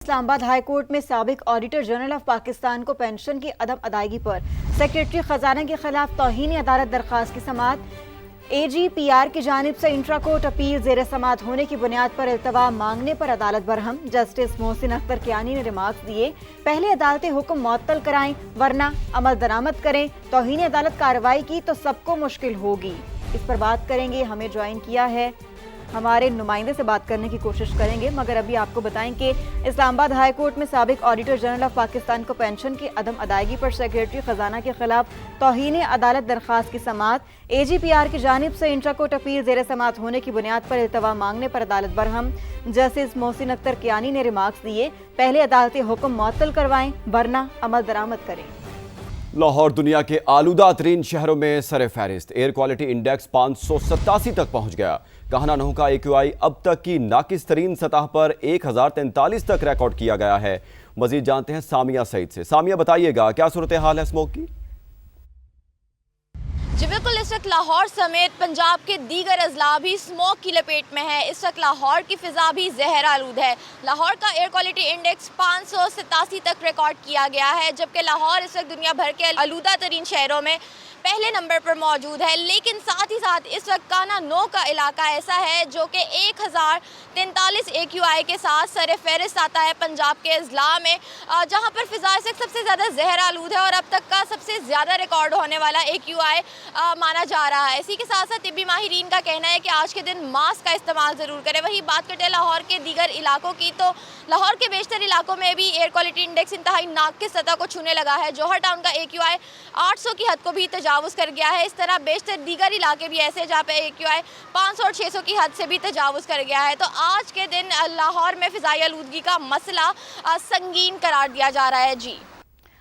Islamabad high court में साबिक auditor general of Pakistan को पेंशन की अदम अदायगी पर सेक्रेटरी खजाना के खिलाफ तौहीन अदालत दरखास्त की समाअत। AGPR की जानिब से इंट्रा कोर्ट अपील जेर समाअत होने की बुनियाद पर इल्तवा मांगने पर अदालत बरहम। जस्टिस मोहसिन अख्तर कियानी ने रिमार्क्स दिए, पहले अदालतें हुक्म मुअत्तल कराएं वरना अमल दरामद करें। तौहीन अदालत कार्रवाई की तो सबको मुश्किल होगी। इस पर बात करेंगे, हमें ज्वाइन किया है, हमारे नुमाइंदे से बात करने की कोशिश करेंगे, मगर अभी आपको बताएं कि इस्लामाबाद हाई कोर्ट में साबिक ऑडिटर जनरल ऑफ पाकिस्तान को पेंशन की अदम अदायगी पर सेक्रेटरी खजाना के खिलाफ तौहीन अदालत दरखास्त की समाअत। AGPR की जानिब से इंट्रा कोर्ट अपील जेर समाअत होने की बुनियाद पर इल्तवा मांगने पर अदालत बरहम। जस्टिस मोहसिन अख्तर कियानी ने रिमार्क्स दिए, पहले अदालती हुक्म मुअत्तल करवाएं वरना अमल दरामद करें। लाहौर दुनिया के आलूदा तरीन शहरों में सरे फहरिस्त, एयर क्वालिटी इंडेक्स 587 तक पहुंच गया। कहना नहू का AQI अब तक की नाकिस तरीन सतह पर 1043 तक रिकॉर्ड किया गया है। मजीद जानते हैं सामिया सईद से। सामिया, बताइएगा क्या सूरत हाल है स्मोक की? जी बिल्कुल, इस वक्त लाहौर समेत पंजाब के दीगर अजला भी स्मोक की लपेट में है। इस वक्त लाहौर की फ़िज़ा भी जहर आलूद है। लाहौर का एयर क्वालिटी इंडेक्स 587 तक रिकॉर्ड किया गया है, जबकि लाहौर इस वक्त दुनिया भर के आलूदा तरीन शहरों में पहले नंबर पर मौजूद है। लेकिन साथ ही साथ इस वक्त काना नो का इलाका ऐसा है जो कि 1043 AQI के साथ सर फहरिस्त आता है पंजाब के अजला में, जहाँ पर फ़िज़ा इस वक्त सबसे ज़्यादा जहर आलूद है और अब तक का सबसे ज़्यादा रिकॉर्ड होने वाला AQI माना जा रहा है। इसी के साथ साथ तिब्बी माहिरीन का कहना है कि आज के दिन मास्क का इस्तेमाल ज़रूर करें। वहीं बात करते हैं लाहौर के दीगर इलाकों की, तो लाहौर के बेशतर इलाकों में भी एयर क्वालिटी इंडेक्स इंतहाई नाक़िस सतह को छूने लगा है। जौहर टाउन का AQI 800 की हद को भी तजावुज़ कर गया है। इस तरह बेशतर दीगर इलाके भी ऐसे जहाँ पे AQI 500 और 600 की हद से भी तजावुज़ कर गया है। तो आज के दिन लाहौर में फ़िज़ाई आलूदगी का मसला संगीन करार दिया जा रहा है। जी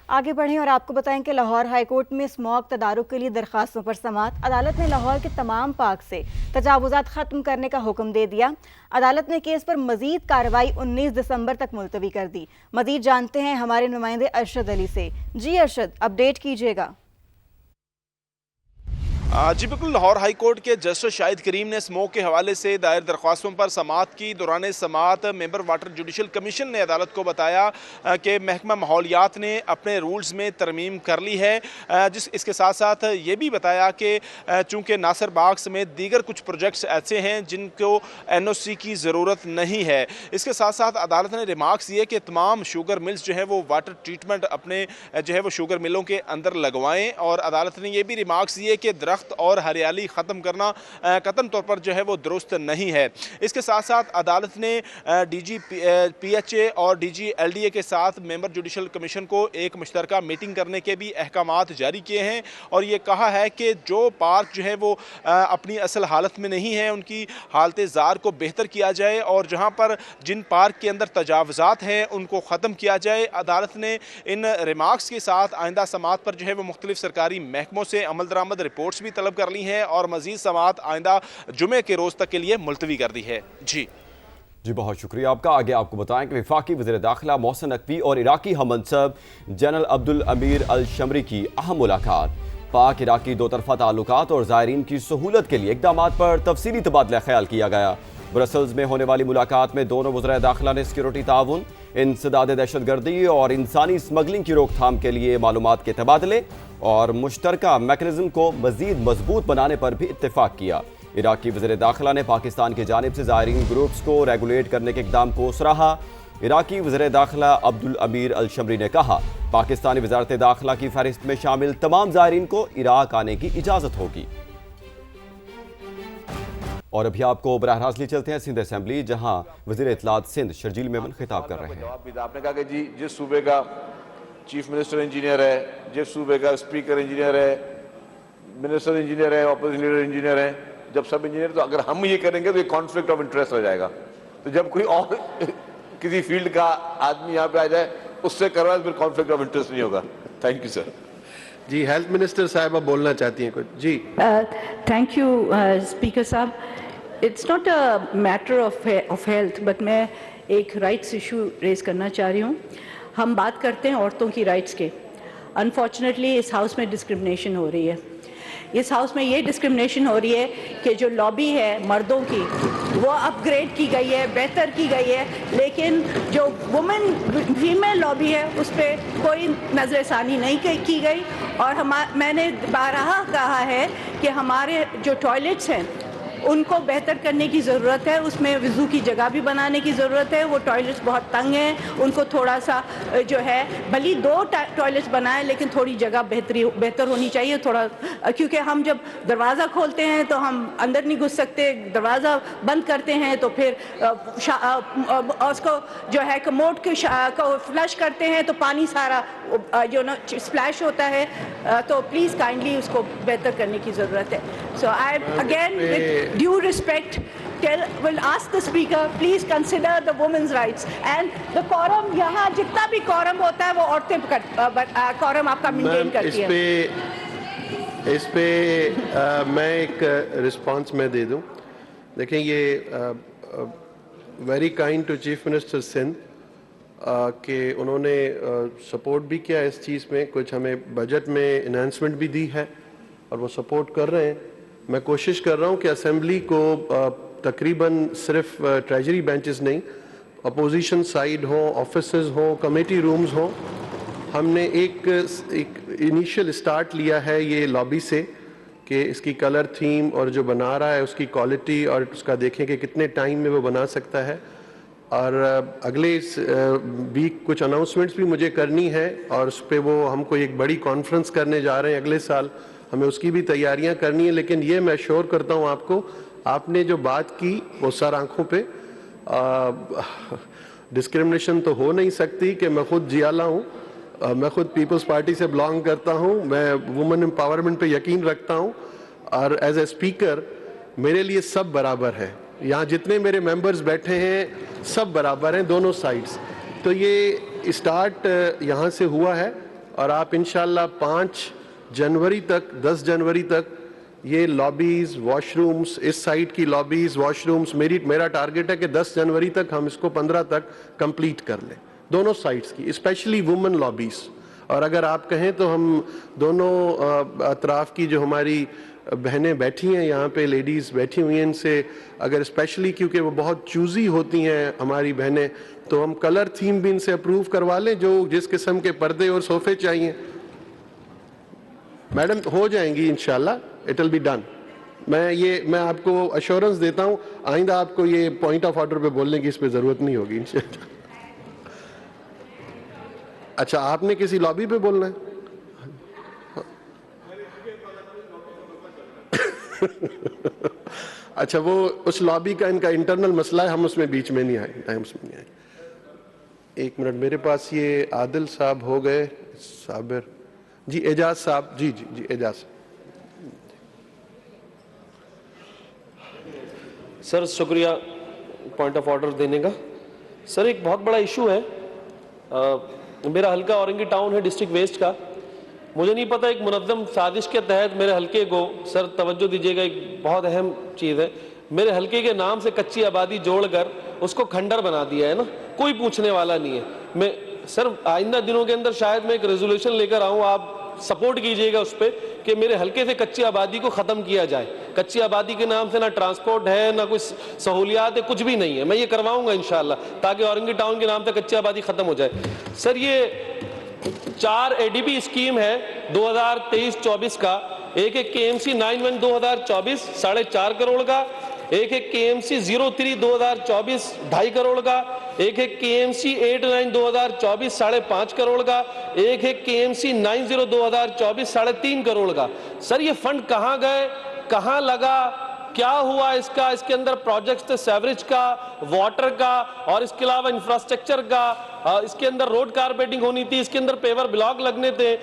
आगे बढ़ें और आपको बताएं कि लाहौर हाई कोर्ट में स्मॉग तदारुक के लिए दरखास्तों पर समाअत। अदालत ने लाहौर के तमाम पार्क से तजावुजात ख़त्म करने का हुक्म दे दिया। अदालत ने केस पर मजीद कार्रवाई 19 दिसंबर तक मुलतवी कर दी। मजीद जानते हैं हमारे नुमाइंदे अरशद अली से। जी अरशद, अपडेट कीजिएगा। जी बिल्कुल, लाहौर हाई कोर्ट के जस्टिस शाहिद करीम ने स्मोक के हवाले से दायर दरख्वास्तों पर समाअत की। दौरान समाअत मेंबर वाटर जुडिशल कमीशन ने अदालत को बताया कि महकमा माहौलियात ने अपने रूल्स में तरमीम कर ली है। इसके साथ साथ ये भी बताया कि चूँकि नासिर बाग समेत दीगर कुछ प्रोजेक्ट्स ऐसे हैं जिनको NOC की ज़रूरत नहीं है। इसके साथ साथ अदालत ने रिमार्क्स दिए कि तमाम शुगर मिल्स जो है वो वाटर ट्रीटमेंट अपने जो है वो शुगर मिलों के अंदर लगवाएँ। और अदालत ने यह भी रिमार्क्स दिए कि दरख्त और हरियाली ख़त्म करना कतन तौर पर जो है वो दुरुस्त नहीं है। इसके साथ साथ अदालत ने DG PHA और DG LDA के साथ मेंबर जुडिशल कमीशन को एक मुश्तरका मीटिंग करने के भी अहकामात जारी किए हैं और ये कहा है कि जो पार्क जो है वो अपनी असल हालत में नहीं है उनकी हालत ज़ार को बेहतर किया जाए और जहाँ पर जिन पार्क के अंदर तजावुज़ात हैं उनको ख़त्म किया जाए। अदालत ने इन रिमार्क्स के साथ आइंदा समाअत पर जो है वो मुख्तलिफ सरकारी महकमों से अमल दरामद रिपोर्ट्स भी तलब कर ली हैं और मजीद समाअत आइंदा जुमे के रोज़ तक के लिए मुलतवी कर दी है। जी बहुत शुक्रिया आपका। आगे आपको बताएं कि वफाकी वज़ीर दाखिला मोहसिन नकवी और इराकी हममनसब जनरल अब्दुल अमीर अल शमरी की अहम मुलाकात। पाक इराकी दो तरफा ताल्लुकात और ज़ायरीन की सहूलत के लिए इक़दामात पर तफसीली तबादला ख्याल किया गया। ब्रसल्स में होने वाली मुलाकात में दोनों वज़ीर दाखिला ने सिक्योरिटी ताउन, इंसदाद दहशतगर्दी और इंसानी स्मगलिंग की रोकथाम के लिए मालूमात के तबादले और मुश्तरका मैकेनिज्म को मज़ीद मजबूत बनाने पर भी इत्तेफाक किया। इराकी वज़ीर दाखिला ने पाकिस्तान की जानिब से ज़ायरीन ग्रुप्स को रेगुलेट करने के इक़दाम को सराहा। इराकी वज़ीर दाखिला अब्दुल अमीर अल शमरी ने कहा, पाकिस्तानी वज़ारत दाखिला की फहरिस्त में शामिल तमाम ज़ायरीन को इराक आने की इजाज़त होगी। और अभी आपको बराह रास्त ले चलते हैं सिंध असेंबली, जहां वज़ीर इत्तलात सिंध शर्जील मेमन खिताब कर रहे हैं। आपने कहा कि जी जिस सूबे का चीफ मिनिस्टर इंजीनियर है, जिस सूबे का स्पीकर इंजीनियर है, मिनिस्टर इंजीनियर है, ऑपोजिशन लीडर इंजीनियर है, जब सब इंजीनियर, तो अगर हम ये करेंगे तो ये कॉन्फ्लिक्ट ऑफ इंटरेस्ट हो जाएगा। तो जब कोई और किसी फील्ड का आदमी यहाँ पे आ जाए उससे करवाए फिर कॉन्फ्लिक्ट ऑफ इंटरेस्ट नहीं होगा। Thank you sir. जी हेल्थ मिनिस्टर साहिबा बोलना चाहती हैं कुछ। जी थैंक यू स्पीकर साहब। It's not a matter of health but मैं एक राइट्स इशू रेज करना चाह रही हूँ। हम बात करते हैं औरतों की राइट्स के, अनफॉर्चुनेटली इस हाउस में डिस्क्रिमिनेशन हो रही है। इस हाउस में ये डिस्क्रिमिनेशन हो रही है कि जो लॉबी है मर्दों की वो अपग्रेड की गई है, बेहतर की गई है, लेकिन जो वुमेन फीमेल लॉबी है उस पर कोई नज़रसानी नहीं की गई। और मैंने बारहा कहा है कि हमारे जो टॉयलेट्स हैं उनको बेहतर करने की ज़रूरत है, उसमें वज़ू की जगह भी बनाने की ज़रूरत है। वो टॉयलेट्स बहुत तंग हैं, उनको थोड़ा सा जो है भली 2 टॉयलेट्स बनाएं लेकिन थोड़ी जगह बेहतर होनी चाहिए थोड़ा, क्योंकि हम जब दरवाज़ा खोलते हैं तो हम अंदर नहीं घुस सकते, दरवाज़ा बंद करते हैं तो फिर उसको जो है कमोड को फ्लश करते हैं तो पानी सारा जो ना स्प्लैश होता है, तो प्लीज़ काइंडली उसको बेहतर करने की ज़रूरत है। So I again due respect will ask the speaker please consider the women's rights and the quorum। यहाँ जितना भी quorum होता है वो औरतें quorum आपका मेंटेन करती है। इस पे मैं एक रिस्पांस में दे दूं। देखें ये very kind to chief minister Sindh कि उन्होंने सपोर्ट भी किया इस चीज़ में, कुछ हमें बजट में इन्हांसमेंट भी दी है और वो सपोर्ट कर रहे हैं। मैं कोशिश कर रहा हूं कि असेंबली को तकरीबन सिर्फ ट्रेजरी बेंचेस नहीं, अपोजिशन साइड हो, ऑफिसेज हो, कमेटी रूम्स हो, हमने एक इनिशियल स्टार्ट लिया है ये लॉबी से कि इसकी कलर थीम और जो बना रहा है उसकी क्वालिटी और उसका देखें कि कितने टाइम में वो बना सकता है। और अगले वीक कुछ अनाउंसमेंट्स भी मुझे करनी है और उस पर वो हमको एक बड़ी कॉन्फ्रेंस करने जा रहे हैं अगले साल, हमें उसकी भी तैयारियां करनी है। लेकिन ये मैं श्योर करता हूं आपको, आपने जो बात की वो सर आंखों पे डिस्क्रिमिनेशन तो हो नहीं सकती कि मैं खुद जियाला हूं, मैं खुद पीपल्स पार्टी से बिलोंग करता हूं, मैं वुमेन एम्पावरमेंट पे यकीन रखता हूं और एज ए स्पीकर मेरे लिए सब बराबर है। यहाँ जितने मेरे मेंबर्स बैठे हैं सब बराबर हैं दोनों साइड्स। तो ये स्टार्ट यहाँ से हुआ है और आप इंशाल्लाह 5 जनवरी तक 10 जनवरी तक ये लॉबीज वॉशरूम्स, इस साइड की लॉबीज वॉशरूम्स, मेरा टारगेट है कि 10 जनवरी तक हम इसको 15 तक कंप्लीट कर लें दोनों साइड्स की, स्पेशली वुमेन लॉबीज। और अगर आप कहें तो हम दोनों अतराफ की जो हमारी बहनें बैठी हैं यहाँ पे, लेडीज़ बैठी हुई हैं, इनसे अगर स्पेशली क्योंकि वो बहुत चूज़ी होती हैं हमारी बहनें, तो हम कलर थीम भी इनसे अप्रूव करवा लें, जो जिस किस्म के पर्दे और सोफे चाहिए मैडम हो जाएंगी इंशाल्लाह, इट विल बी डन। मैं आपको अश्योरेंस देता हूं, आइंदा आपको ये पॉइंट ऑफ ऑर्डर पे बोलने की इस पे जरूरत नहीं होगी इंशाल्लाह। अच्छा, आपने किसी लॉबी पे बोलना है? अच्छा, वो उस लॉबी का इनका इंटरनल मसला है, हम उसमें बीच में नहीं आए, टाइम उसमें नहीं आए। 1 मिनट, मेरे पास ये आदिल साहब हो गए, साबिर जी, एजाज साहब जी जी जी एजाज। सर शुक्रिया पॉइंट ऑफ ऑर्डर देने का। सर एक बहुत बड़ा इशू है, मेरा हल्का औरंगी टाउन है डिस्ट्रिक्ट वेस्ट का। मुझे नहीं पता, एक मुनज़्ज़म साजिश के तहत मेरे हल्के को, सर तवज्जो दीजिएगा, एक बहुत अहम चीज़ है, मेरे हल्के के नाम से कच्ची आबादी जोड़कर उसको खंडर बना दिया है ना, कोई पूछने वाला नहीं है। मैं सर आइंदा दिनों के अंदर शायद मैं एक रेजोल्यूशन लेकर आऊँ, आप सपोर्ट कीजिएगा उस पर कि मेरे हल्के से कच्ची आबादी को ख़त्म किया जाए। कच्ची आबादी के नाम से ना ट्रांसपोर्ट है, ना कोई सहूलियात है, कुछ भी नहीं है। मैं ये करवाऊंगा इंशाल्लाह, ताकि औरंगी टाउन के नाम से कच्ची आबादी ख़त्म हो जाए। सर ये 4 ADB स्कीम है 2023-24 का, एक KMC 91 2024 4.5 करोड़ का, एक KMC 03 2024 2.5 करोड़ का, एक KMC 89 2024 5.5 करोड़ का, एक KMC 90 2024 3.5 करोड़ का। सर ये फंड कहाँ गए, कहाँ लगा, क्या हुआ इसका? इसके अंदर प्रोजेक्ट्स थे सेवरेज का, वाटर का और इसके अलावा इंफ्रास्ट्रक्चर का, इसके अंदर रोड कारपेटिंग होनी थी, इसके अंदर पेवर ब्लॉक लगने थे।